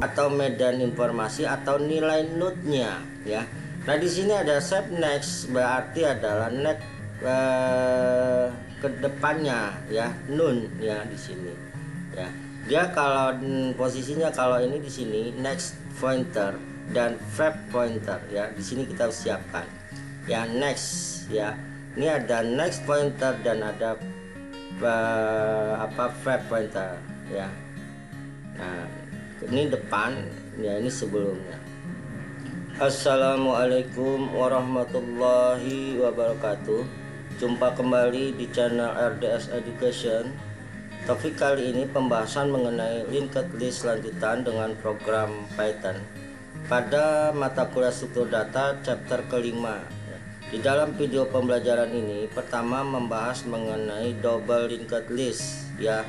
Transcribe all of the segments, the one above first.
atau medan informasi atau nilai node-nya ya. Nah di sini ada save next, berarti adalah next ke depannya ya, nun ya di sini ya. Dia kalau posisinya kalau ini di sini next pointer dan fab pointer ya. Di sini kita siapkan ya next ya. Ini ada next pointer dan ada fab pointer ya. Nah ini depan ya, ini sebelumnya. Assalamualaikum warahmatullahi wabarakatuh. Jumpa kembali di channel RDS Education. Topik kali ini pembahasan mengenai linked list lanjutan dengan program Python pada mata kuliah struktur data chapter kelima. Di dalam video pembelajaran ini pertama membahas mengenai double linked list ya,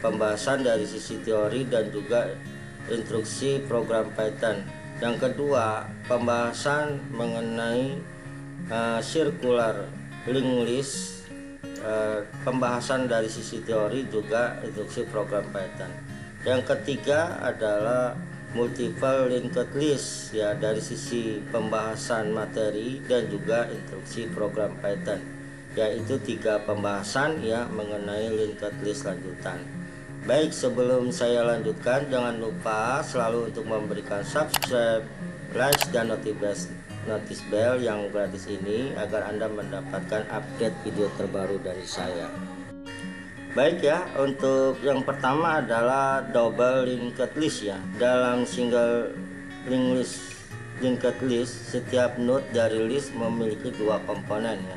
pembahasan dari sisi teori dan juga instruksi program Python. Yang kedua, pembahasan mengenai circular linked list, pembahasan dari sisi teori juga instruksi program Python. Yang ketiga adalah multiple linked list ya, dari sisi pembahasan materi dan juga instruksi program Python. Yaitu 3 pembahasan ya mengenai linked list lanjutan. Baik, sebelum saya lanjutkan, jangan lupa selalu untuk memberikan subscribe, like, dan notice bell yang gratis ini agar Anda mendapatkan update video terbaru dari saya. Baik ya, untuk yang pertama adalah double linked list ya. Dalam single linked list, setiap node dari list memiliki 2 komponen ya.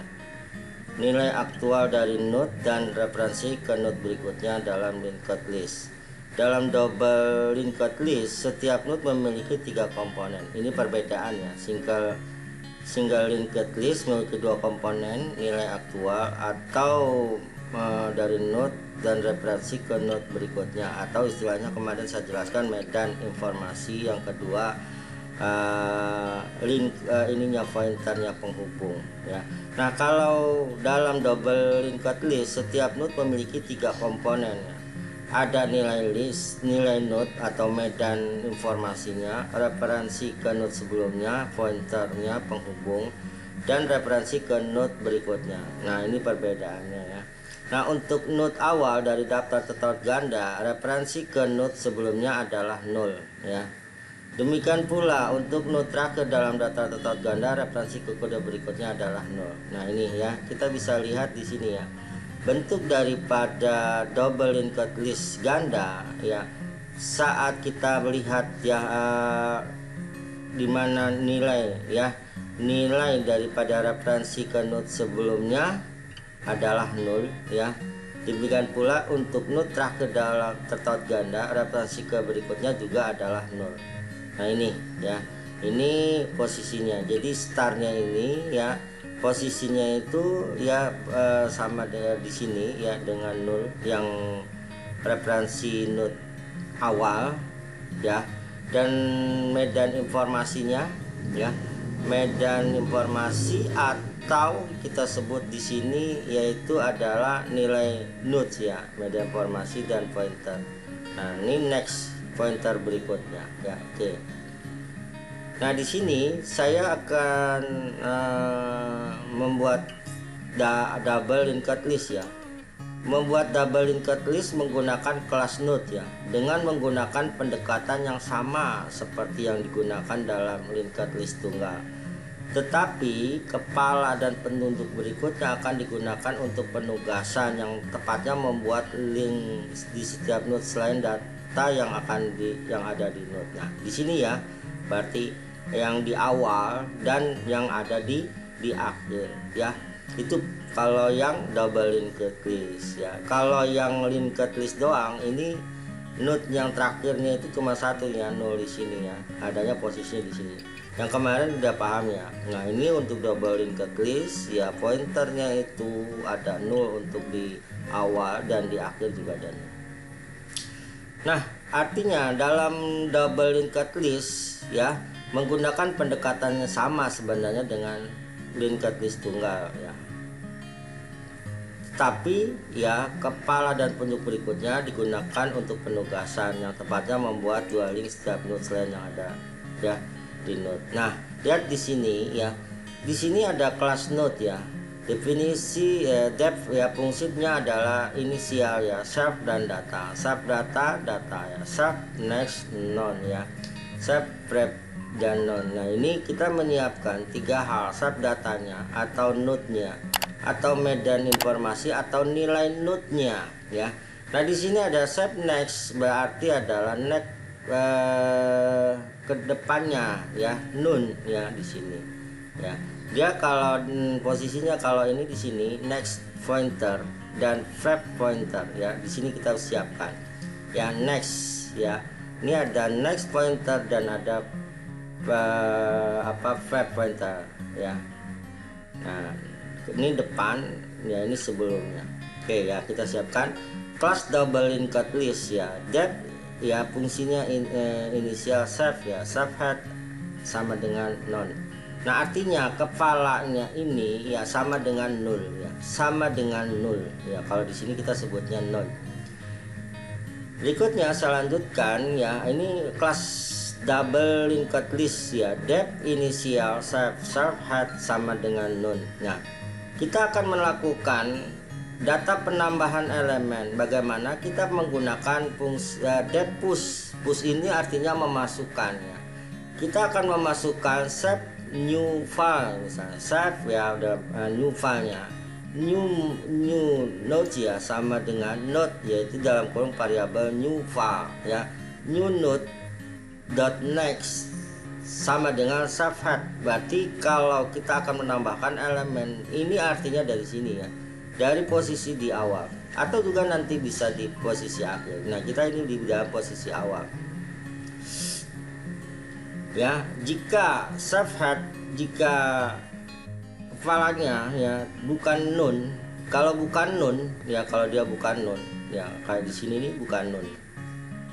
Nilai aktual dari node dan referensi ke node berikutnya dalam linked list. Dalam double linked list, setiap node memiliki 3 komponen. Ini perbedaannya. Single linked list memiliki 2 komponen, nilai aktual atau dari node dan referensi ke node berikutnya, atau istilahnya kemarin saya jelaskan medan informasi. Yang kedua ininya pointernya penghubung ya. Nah kalau dalam double linked list, setiap node memiliki 3 komponen ya. Ada nilai list, nilai node atau medan informasinya, referensi ke node sebelumnya, pointernya penghubung, dan referensi ke node berikutnya. Nah ini perbedaannya ya. Nah untuk node awal dari daftar tetot ganda, referensi ke node sebelumnya adalah 0 ya. Demikian pula untuk node terakhir dalam daftar tetot ganda, referensi ke kode berikutnya adalah 0. Nah ini ya, kita bisa lihat di sini ya, bentuk daripada double linked list ganda ya. Saat kita melihat ya di mana nilai ya, nilai daripada referensi ke node sebelumnya adalah 0 ya. Demikian pula untuk node terakhir dalam tetot ganda, referensi ke berikutnya juga adalah 0. Nah ini ya, ini posisinya. Jadi startnya ini ya, posisinya itu ya sama dengan di sini ya, dengan 0 yang referensi node awal ya. Dan medan informasinya ya, medan informasi atau kita sebut di sini yaitu adalah nilai nodes ya, medan informasi dan pointer. Nah ini next pointer berikutnya ya. Oke. Nah di sini saya akan membuat double linked list ya. Membuat double linked list menggunakan kelas node ya, dengan menggunakan pendekatan yang sama seperti yang digunakan dalam linked list tunggal. Tetapi kepala dan penunjuk berikutnya akan digunakan untuk penugasan, yang tepatnya membuat link di setiap node selain data yang ada di node. Nah, di sini ya, berarti yang di awal dan yang ada di akhir ya. Itu kalau yang double linked list ya. Kalau yang linked list doang, ini node yang terakhirnya itu cuma satu ya, 0 di sini ya. Adanya posisinya di sini. Yang kemarin udah paham ya. Nah, ini untuk double linked list ya, pointernya itu ada 0 untuk di awal dan di akhir juga ada 0. Nah, artinya dalam double linked list ya, menggunakan pendekatannya sama sebenarnya dengan linked list tunggal ya. tapi ya kepala dan penunjuk berikutnya digunakan untuk penugasan, yang tepatnya membuat dua link setiap node selain yang ada ya di node. Nah, lihat di sini ya. Di sini ada kelas node ya. Definisi def ya, fungsinya adalah inisial ya, serve dan data. Serve data ya, serve next none ya, serve prep dan none. Nah, ini kita menyiapkan tiga hal: serve datanya atau node-nya, atau medan informasi atau nilai node-nya ya. Nah, di sini ada save next, berarti adalah next ke depannya ya, nun ya di sini ya. Dia kalau posisinya, kalau ini di sini next pointer dan prep pointer ya. Di sini kita siapkan ya next ya. Ini ada next pointer dan ada prep pointer ya. Nah, ini depan ya, ini sebelumnya. Oke ya, kita siapkan kelas double linked list ya. Def ya, fungsinya inisial serve ya, serve head sama dengan none. Nah, artinya kepalanya ini ya sama dengan nul ya, sama dengan nul ya. Kalau di sini kita sebutnya none. Berikutnya saya lanjutkan ya, ini kelas double linked list ya. Def inisial serve head sama dengan none. Nah, kita akan melakukan data penambahan elemen. Bagaimana kita menggunakan fungsi def push. Push ini artinya memasukkannya. Kita akan memasukkan save new file, misalnya save ya, udah new filenya, new node ya, sama dengan node, yaitu dalam kolom variabel new file ya. New node dot next sama dengan save head. Berarti kalau kita akan menambahkan elemen ini, artinya dari sini ya, dari posisi di awal, atau juga nanti bisa di posisi akhir. Nah, kita ini di dalam posisi awal ya. Jika save head, jika kepalanya ya bukan nun, kalau bukan nun ya, kalau dia bukan nun ya, kayak di sini nih bukan nun,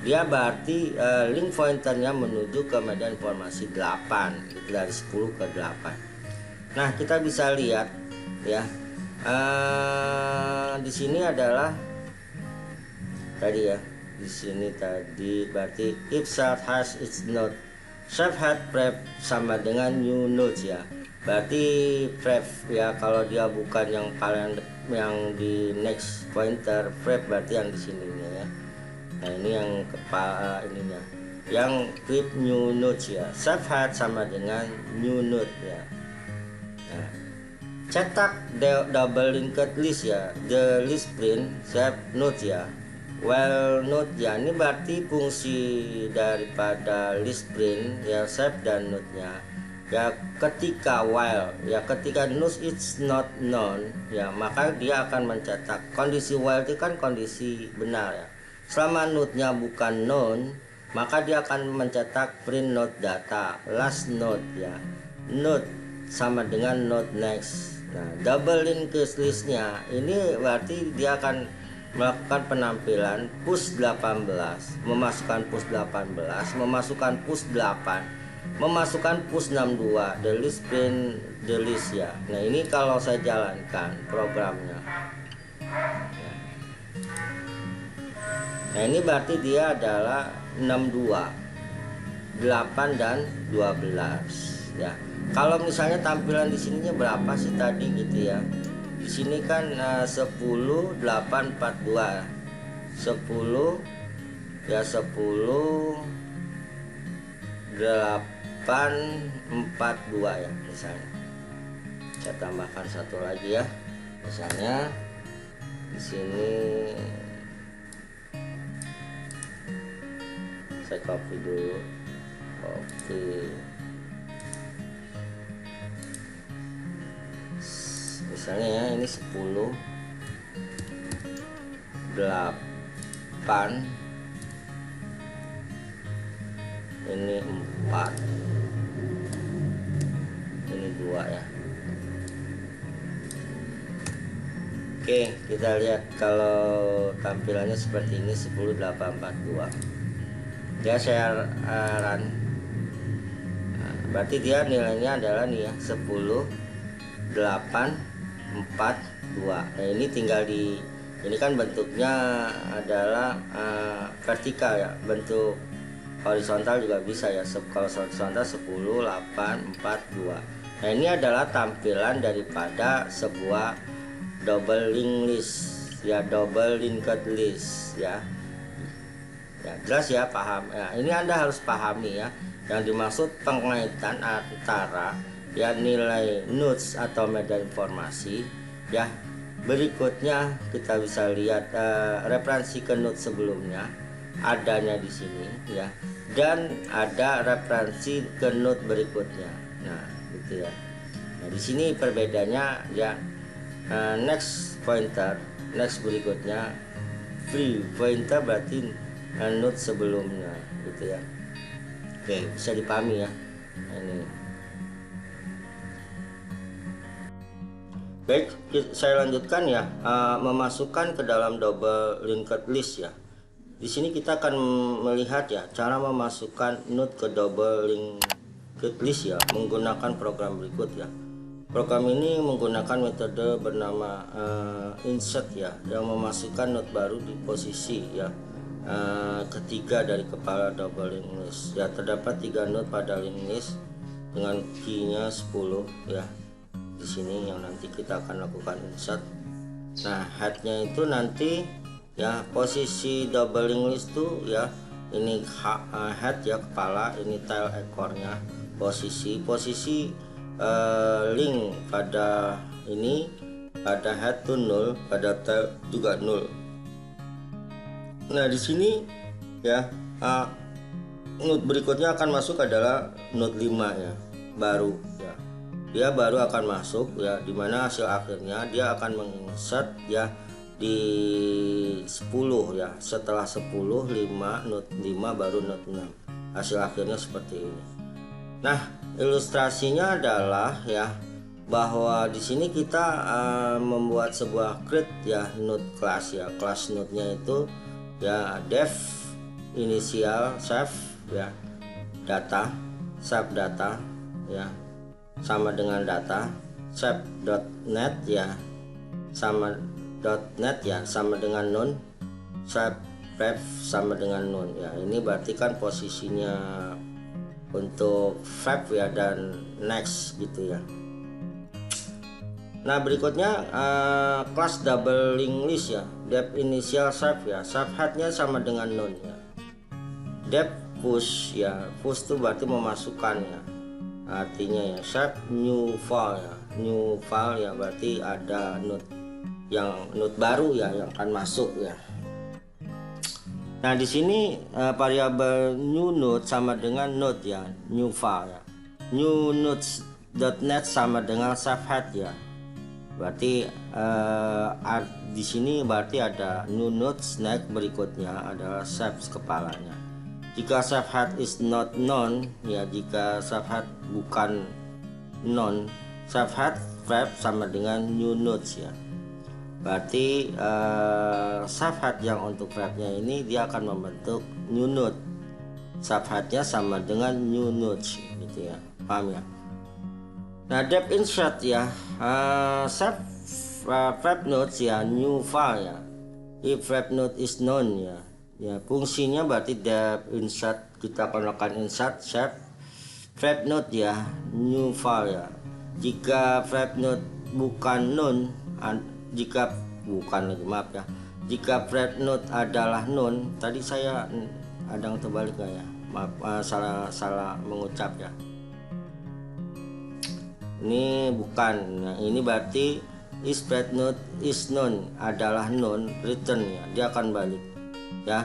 dia berarti link pointernya menuju ke medan informasi 8, dari 10 ke 8. Nah, kita bisa lihat ya, di sini adalah tadi ya, di sini tadi berarti if serve has its node, serve head prep sama dengan new nodes ya. Berarti prep ya, kalau dia bukan yang paling yang di next pointer, prep berarti yang di sininya ya. Nah, ini yang kepala ininya, yang prep new nodes ya. Serve head sama dengan new node ya. Nah, cetak double linked list ya, the list print save node ya. While node ya, ini berarti fungsi daripada list print ya, save dan node nya ya. Ketika while ya, ketika node is not known ya, maka dia akan mencetak. Kondisi while itu kan kondisi benar ya. Selama node nya bukan known, maka dia akan mencetak print node data last node ya. Node sama dengan node next. Nah, double linked listnya ini berarti dia akan melakukan penampilan push 18, memasukkan push 18, memasukkan push 8, memasukkan push 62, the list print the list ya. Nah, ini kalau saya jalankan programnya ya. Nah, ini berarti dia adalah 62, 8 dan 12 ya. Kalau misalnya tampilan di sininya berapa sih tadi gitu ya. Di sini kan 10 8 42 10 ya, 10 8 42 ya misalnya. Saya tambahkan satu lagi ya, misalnya di sini saya copy dulu, copy misalnya ya, ini 10 8, ini 4, ini 2 ya. Oke, kita lihat kalau tampilannya seperti ini, 10 8 42 ya. Saya run, berarti dia nilainya adalah nih ya, 10 8 4 2. Nah ini tinggal ini kan bentuknya adalah vertikal ya, bentuk horizontal juga bisa ya. Kalau horizontal 10, 8, 4, 2. Nah ini adalah tampilan daripada sebuah double linked list ya, double linked list ya. Ya jelas ya, paham ya. Ini Anda harus pahami ya, yang dimaksud pengaitan antara ya nilai nodes atau media informasi ya. Berikutnya kita bisa lihat referensi ke node sebelumnya adanya di sini ya, dan ada referensi ke node berikutnya. Nah gitu ya. Nah di sini perbedaannya ya, next pointer, next berikutnya, free pointer berarti node sebelumnya gitu ya. Oke, bisa dipahami ya. Nah, ini baik, saya lanjutkan ya, memasukkan ke dalam double linked list ya. Di sini kita akan melihat ya cara memasukkan node ke double linked list ya menggunakan program berikut ya. Program ini menggunakan metode bernama insert ya, yang memasukkan node baru di posisi ya ketiga dari kepala double linked list ya. Terdapat 3 node pada linked list dengan key-nya 10 ya. Di sini yang nanti kita akan lakukan insert. Nah headnya itu nanti ya, posisi double linked list tuh ya, ini head ya kepala, ini tail ekornya, posisi link pada ini, pada head tuh 0, pada tail juga 0. Nah di sini ya node berikutnya akan masuk adalah node 5 ya, baru ya. Dia baru akan masuk ya, dimana hasil akhirnya dia akan menginsert ya di 10 ya. Setelah 10, 5, node 5 baru node 6. Hasil akhirnya seperti ini. Nah, ilustrasinya adalah ya bahwa di sini kita membuat sebuah create ya node class ya. Kelas node-nya itu ya def inisial save ya data, save data ya sama dengan data, save.net ya sama .net ya sama dengan none, save ref sama dengan none ya. Ini berarti kan posisinya untuk fab ya dan next gitu ya. Nah berikutnya kelas double linked list ya, def initial save ya, save headnya sama dengan none ya. Def push ya, push itu berarti memasukkan ya, artinya ya. Save new file ya, new file ya berarti ada node baru ya yang akan masuk ya. Nah di sini variabel new node sama dengan node ya, new file ya. New nodes.net sama dengan save head ya. Berarti di sini berarti ada new nodes, next berikutnya adalah save kepalanya. Jika save head is not known ya, jika save head bukan known, save head wrap sama dengan new nodes ya. Berarti save head yang untuk wrapnya ini dia akan membentuk new node. Save headnya sama dengan new nodes gitu ya, paham ya. Nah def insert ya, save wrap nodes ya, new file ya. If wrap node is known ya. Ya fungsinya berarti def insert, kita akan lakukan insert save wrap node ya, new file ya. Jika wrap node bukan known, jika bukan lagi maaf ya, jika wrap node adalah known, tadi saya ada yang terbalik gak ya, maaf, salah mengucap ya, ini bukan. Nah ini berarti is wrap node is known adalah known, return ya, dia akan balik ya.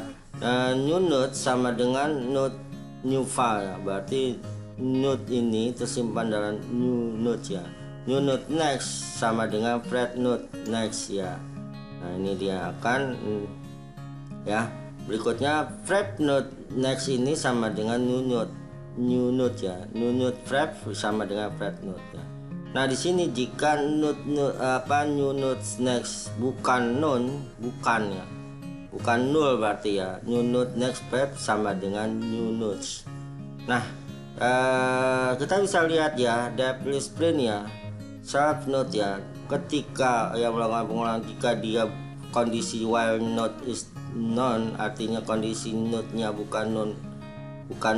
New node sama dengan node new file ya, berarti node ini tersimpan dalam new node ya. New node next sama dengan wrap node next ya. Nah ini dia akan ya. Berikutnya wrap node next ini sama dengan new node ya. New node wrap sama dengan wrap node ya. Nah di sini jika new node next bukan known, bukan ya, bukan null berarti ya, new node next wrap sama dengan new nodes. Nah kita bisa lihat ya, def list print ya, self node ya, ketika yang melakukan pengulangan jika dia kondisi while node is none, artinya kondisi node-nya bukan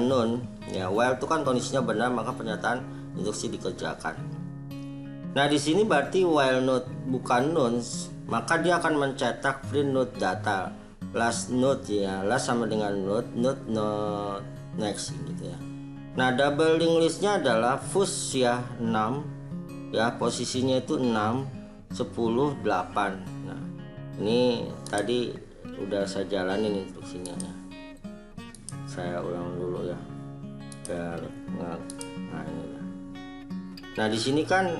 none ya. While itu kan kondisinya benar, maka pernyataan instruksi dikerjakan. Nah di sini berarti while node bukan none, maka dia akan mencetak print node data last node ya. Last sama dengan node not next gitu ya. Nah double linked listnya adalah push ya 6 ya, posisinya itu 6 10 8. Nah ini tadi udah saya jalanin instruksinya ya. Saya ulang dulu ya biar nah ini. Nah di sini kan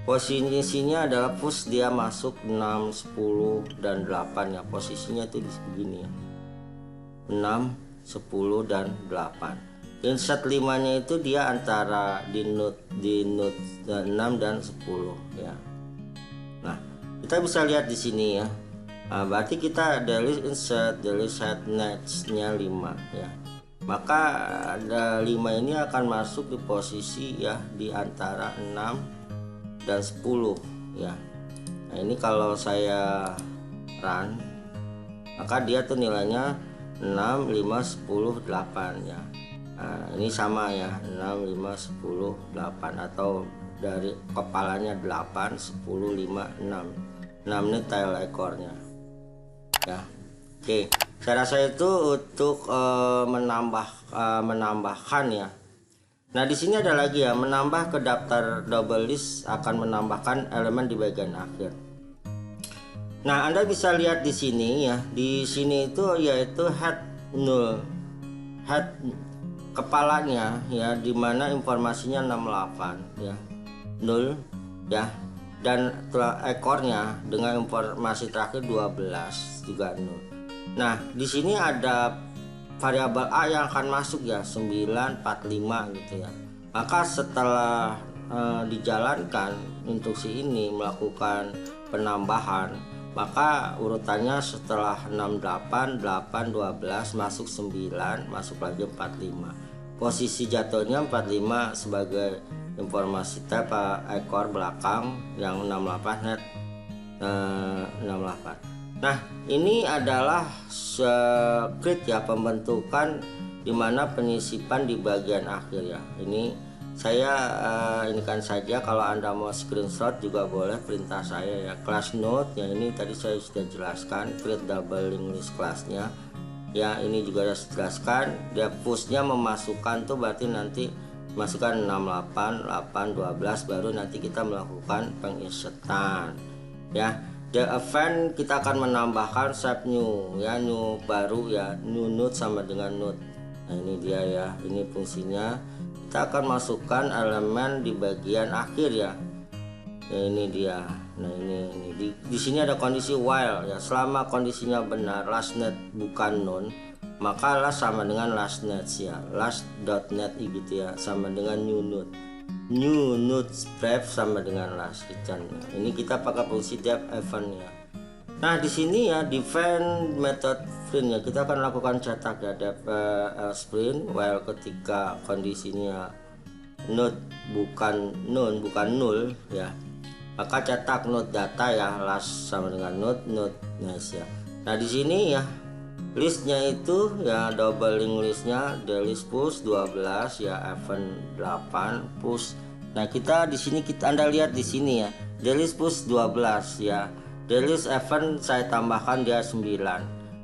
posisinya adalah push, dia masuk 6 10 dan 8 ya, posisinya itu di begini ya, 6 10 dan 8. Insert 5 nya itu dia antara di node 6 dan 10 ya. Nah kita bisa lihat di sini ya. Berarti kita delete insert next nya 5 ya, maka ada 5 ini akan masuk di posisi ya di antara 6 dan 10 ya. Nah ini kalau saya run, maka dia tuh nilainya 6 5 10 8 ya. Nah, ini sama ya, 6 5 10 8, atau dari kepalanya 8 10 5 6 ini tail ekornya ya. Oke, saya rasa itu untuk menambahkan ya. Nah di sini ada lagi ya, menambah ke daftar double list akan menambahkan elemen di bagian akhir. Nah Anda bisa lihat di sini ya, di sini itu yaitu head null, head kepalanya ya, dimana informasinya 68 ya, 0 ya, dan ekornya dengan informasi terakhir 12 juga 0. Nah di sini ada variabel A yang akan masuk ya, 945 gitu ya. Maka setelah dijalankan instruksi ini melakukan penambahan, maka urutannya setelah 68 8 12 masuk 9, masuk lagi 45. Posisi jatuhnya 45 sebagai informasi tab ekor belakang yang 68 net 68. Nah ini adalah script ya, pembentukan dimana penyisipan di bagian akhir ya. Ini saya ini kan saja, kalau Anda mau screenshot juga boleh perintah saya ya. Class node ya, ini tadi saya sudah jelaskan create double linked list kelasnya ya, ini juga sudah jelaskan. Dia pushnya memasukkan tuh berarti nanti masukkan 68 8 12, baru nanti kita melakukan penginsertan ya. The event kita akan menambahkan save new ya, new baru ya, new node sama dengan node. Nah ini dia ya, ini fungsinya. Kita akan masukkan elemen di bagian akhir ya. Nah, ini dia. Nah ini di sini ada kondisi while ya, selama kondisinya benar last net bukan none, maka last sama dengan last net ya, last.net gitu ya, sama dengan new node. New node prep sama dengan last return. Ini kita pakai fungsi def event ya. Nah di sini ya, define method print ya, kita akan lakukan cetak ya, def print while ketika kondisinya node bukan null ya, maka cetak node data ya, last sama dengan node nice ya. Nah di sini ya listnya itu ya, double linked listnya delist push 12 ya, event 8 push. Nah kita di sini Anda lihat di sini ya, delist push 12 ya, delist event saya tambahkan dia 9,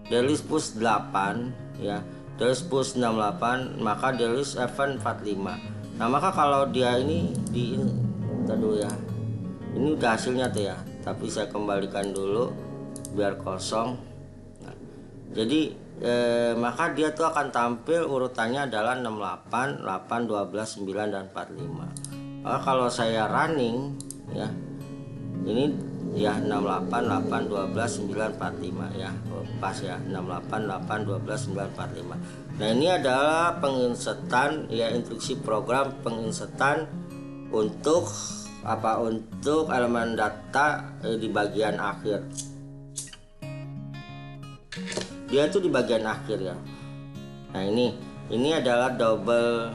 delist push 8 ya, delist push 68, maka delist event 45. Nah maka kalau dia ini dulu ya, ini udah hasilnya tuh ya, tapi saya kembalikan dulu biar kosong. Jadi maka dia tuh akan tampil urutannya adalah 68 8 12 9 dan 45. Maka kalau saya running ya, ini ya 68 8 12 9 45 ya, pas ya, 68 8 12 9 45. Nah ini adalah penginsertan ya, instruksi program penginsertan untuk apa, untuk elemen data di bagian akhir. Dia itu di bagian akhir ya. Nah ini adalah double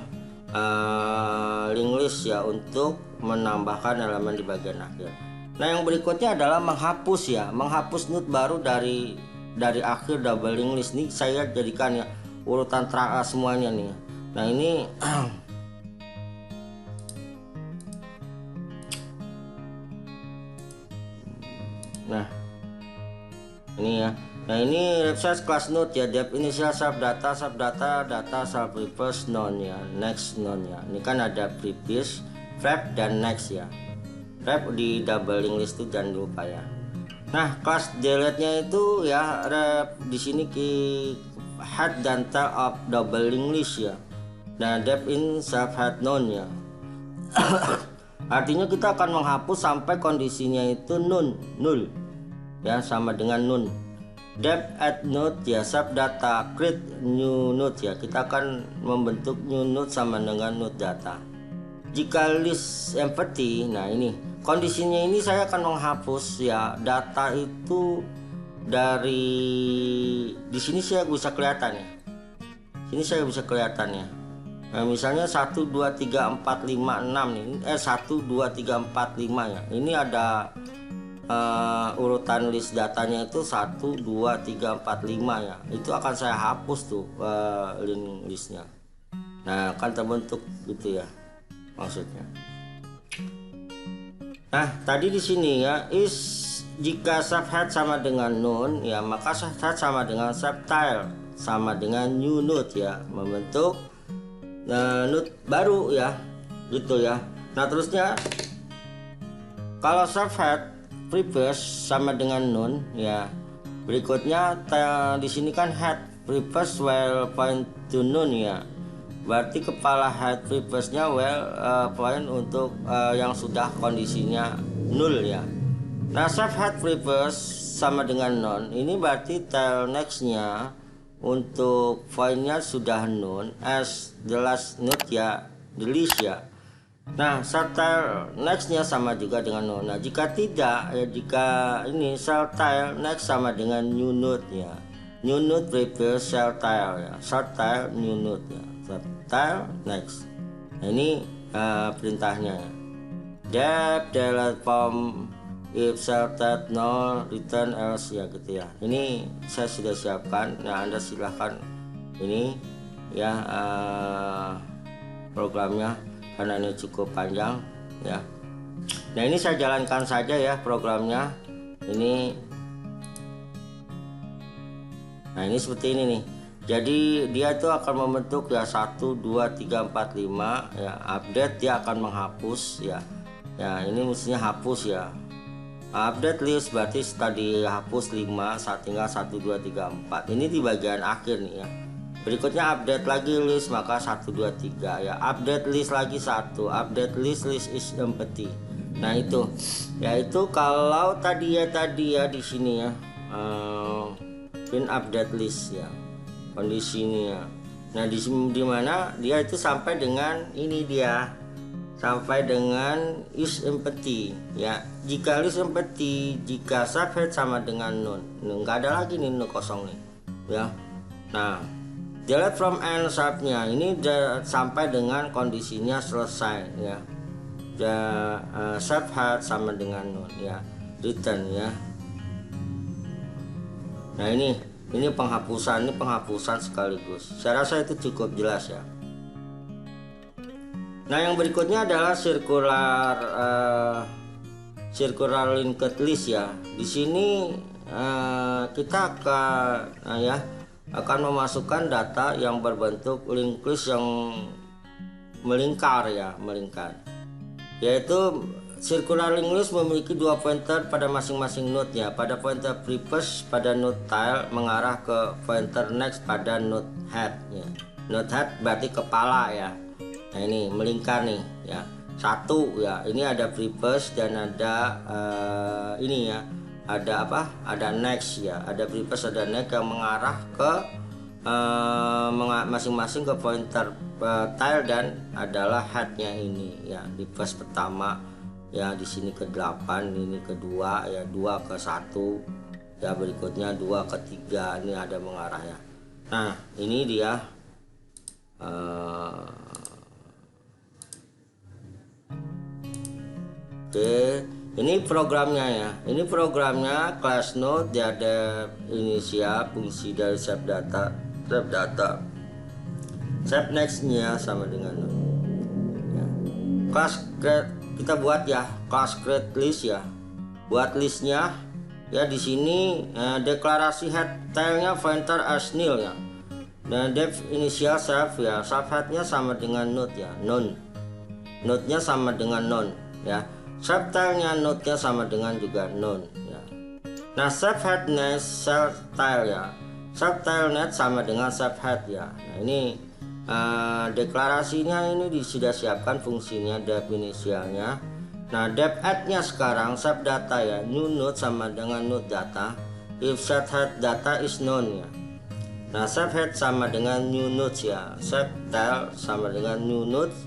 link list ya untuk menambahkan elemen di bagian akhir. Nah yang berikutnya adalah menghapus ya, menghapus node baru dari akhir double link list. Nih saya jadikan ya urutan semuanya nih. Nah ini nah ini ya. Nah ini resize class node ya, dep initial self data self previous non ya, next non ya. Ini kan ada previous, wrap dan next ya. Wrap di double link list itu jangan lupa ya. Nah kelas delete nya itu ya di sini head dan tail of double link list ya. Nah dep in self head non ya. Artinya kita akan menghapus sampai kondisinya itu null ya, sama dengan none. Dep add node ya, sub data create new node ya, kita akan membentuk new node sama dengan node data. Jika list empty, nah ini kondisinya ini saya akan menghapus ya data itu dari di sini saya bisa kelihatan ya. Sini saya bisa kelihatan ya. Nah, misalnya 1 2 3 4 5 6 nih. 1 2 3 4 5 ya. Ini ada urutan list datanya itu 1 2 3 4 5 ya. Itu akan saya hapus tuh link listnya. Nah, akan terbentuk gitu ya maksudnya. Nah, tadi di sini ya jika subhead sama dengan none ya, maka subhead sama dengan subtail sama dengan new node ya, membentuk node baru ya, gitu ya. Nah, terusnya kalau subhead previous sama dengan none ya, berikutnya di sini kan head previous while point to none ya. Berarti kepala head previousnya point untuk yang sudah kondisinya null ya. Nah subhead previous sama dengan none, ini berarti tail nextnya untuk pointnya sudah none as the last node ya, the list ya. Nah subtail nextnya sama juga dengan none. Nah jika tidak ya, jika ini subtail next sama dengan new node ya, new node previous subtail ya, subtail new node ya, subtail next. Nah ini perintahnya. Dep delete from if subtail no return else ya, gitu ya. Ini saya sudah siapkan. Nah Anda silahkan ini ya programnya, karena ini cukup panjang ya. Nah ini saya jalankan saja ya programnya ini. Nah ini seperti ini nih. Jadi dia itu akan membentuk ya 1 2 3 4 5 ya, update dia akan menghapus ya. Ya ini mestinya hapus ya. Update list berarti tadi hapus 5, saat tinggal 1 2 3 4. Ini di bagian akhir nih ya. Berikutnya update lagi list, maka 1 2 3 ya. Update list lagi 1, update list is empty. Nah itu yaitu kalau tadi ya di sini ya print update list ya, kondisinya. Nah di mana dia itu sampai dengan ini, dia sampai dengan is empty ya. Jika list empty, jika subhead sama dengan none, nggak ada lagi nih none kosong nih ya. Nah delete from end subnya ini sampai dengan kondisinya selesai ya. Subhead sama dengan none ya, return ya. Nah ini penghapusan, sekaligus. Saya rasa itu cukup jelas ya. Nah yang berikutnya adalah circular linked list ya. Di sini kita akan memasukkan data yang berbentuk linked list yang melingkar ya, yaitu circular linked list memiliki 2 pointer pada masing-masing node ya. Pada pointer previous pada node tail mengarah ke pointer next pada node head ya. Node head berarti kepala ya. Nah ini melingkar nih ya. Satu ya, ini ada previous dan ada ini ya. Ada apa? Ada next ya. Ada previous, ada next yang mengarah ke masing-masing ke pointer tail dan adalah headnya ini ya. Di first pertama ya, di sini ke 8, ini kedua ya, 2 ke 1 ya, berikutnya 2 ke 3, ini ada mengarah ya. Nah ini dia Oke, ini programnya ya. Ini programnya class node, dia ada inisial fungsi dari save data. Save nextnya sama dengan node. Ya. Class create kita buat ya, class create list ya. Buat listnya ya, di sini deklarasi head tailnya pointer as nil ya. Dan def inisial save ya, save headnya sama dengan node ya, none. Node-nya sama dengan none ya. Subtile-nya node-nya sama dengan juga none ya. Nah, subhead next subtile ya. Subtile net sama dengan subhead ya. Nah, ini deklarasinya ini sudah siapkan fungsinya, definisialnya. Nah, def add-nya sekarang sub data ya. New node sama dengan node data. If subhead data is known ya. Nah, subhead sama dengan new nodes ya. Subtile sama dengan new nodes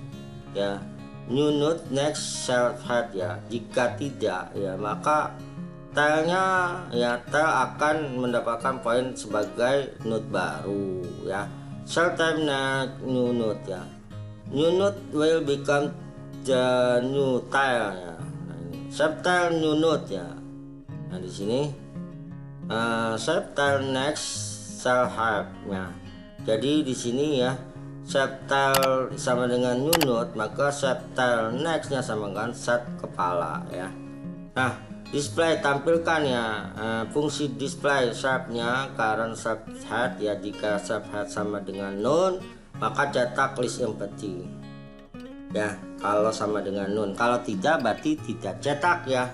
ya. New node next subhead ya. Jika tidak ya, maka tailnya ya, tail akan mendapatkan poin sebagai node baru ya. Shell time next new node ya. New node will become the new tail ya. Nah, ini subtile new node ya. Nah, di sini subtile next subhead ya. Jadi di sini ya, subtile sama dengan new node, maka subtile nextnya sama dengan set kepala ya. Nah, display tampilkan ya, fungsi display sharpnya current subhead ya. Jika subhead sama dengan none, maka cetak list empty ya. Kalau sama dengan none, kalau tidak berarti tidak cetak ya.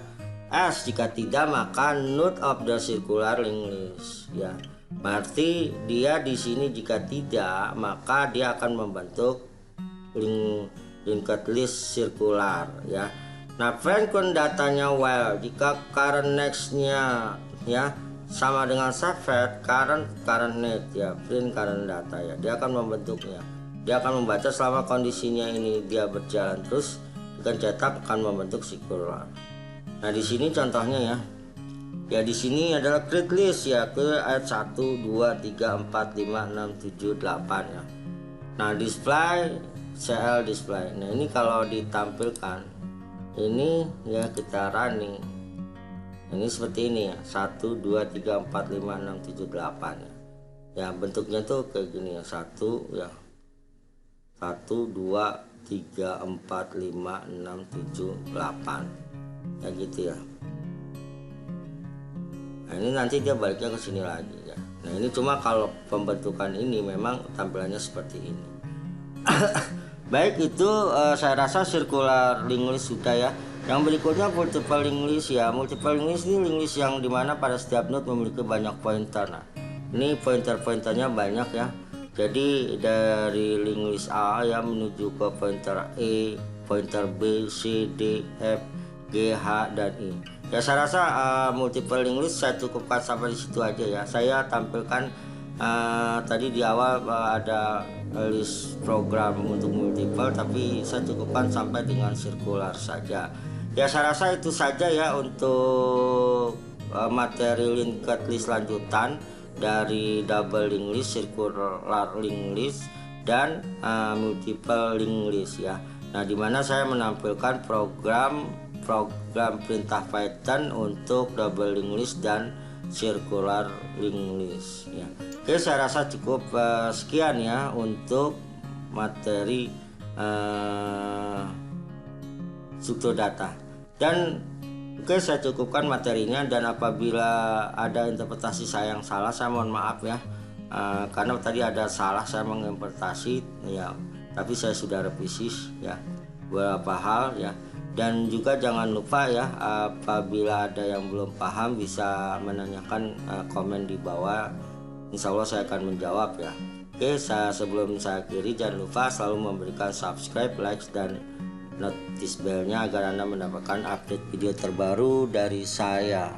As jika tidak, maka node of the circular linked list ya. Berarti dia di sini jika tidak, maka dia akan membentuk linked list sirkular ya. Nah, frequent datanya while jika current nextnya ya sama dengan subhead current net ya, print current data ya, dia akan membentuknya. Dia akan membaca selama kondisinya ini dia berjalan terus, dengan cetak akan membentuk sirkular. Nah, di sini contohnya ya. Ya, di sini adalah create list ya, ke ayat 1 2 3 4 5 6 7 8 ya. Nah, display CL display. Nah, ini kalau ditampilkan ini ya, kita running. Ini seperti ini ya. 1 2 3 4 5 6 7 8 ya. Ya, bentuknya tuh kayak gini ya. 1 ya. 1 2 3 4 5 6 7 8. Ya gitu ya. Nah, ini nanti dia baliknya ke sini lagi ya. Nah, ini cuma kalau pembentukan ini memang tampilannya seperti ini. Baik, itu saya rasa circular linked list sudah ya. Yang berikutnya multiple linked list ya. Multiple linked list ini linked list yang dimana pada setiap node memiliki banyak pointer. Nah, ini pointer-pointernya banyak ya. Jadi dari linked list A ya menuju ke pointer E, pointer B, C, D, F, G, H, dan I. Ya, saya rasa multiple linked list saya cukupkan sampai di situ aja ya. Saya tampilkan tadi di awal ada list program untuk multiple, tapi saya cukupkan sampai dengan circular saja. Ya, saya rasa itu saja ya untuk materi linked list lanjutan dari double linked list, circular linked list, dan multiple linked list ya. Nah, dimana saya menampilkan program perintah Python untuk double linked list dan circular linked list ya. Oke, saya rasa cukup sekian ya untuk materi struktur data. Dan oke, saya cukupkan materinya, dan apabila ada interpretasi saya yang salah, saya mohon maaf ya. Karena tadi ada salah saya menginterpretasi ya, tapi saya sudah revisi ya beberapa hal ya. Dan juga jangan lupa ya, apabila ada yang belum paham bisa menanyakan komen di bawah. Insya Allah saya akan menjawab ya. Oke, sebelum saya akhiri, jangan lupa selalu memberikan subscribe, like, dan notice bellnya agar Anda mendapatkan update video terbaru dari saya.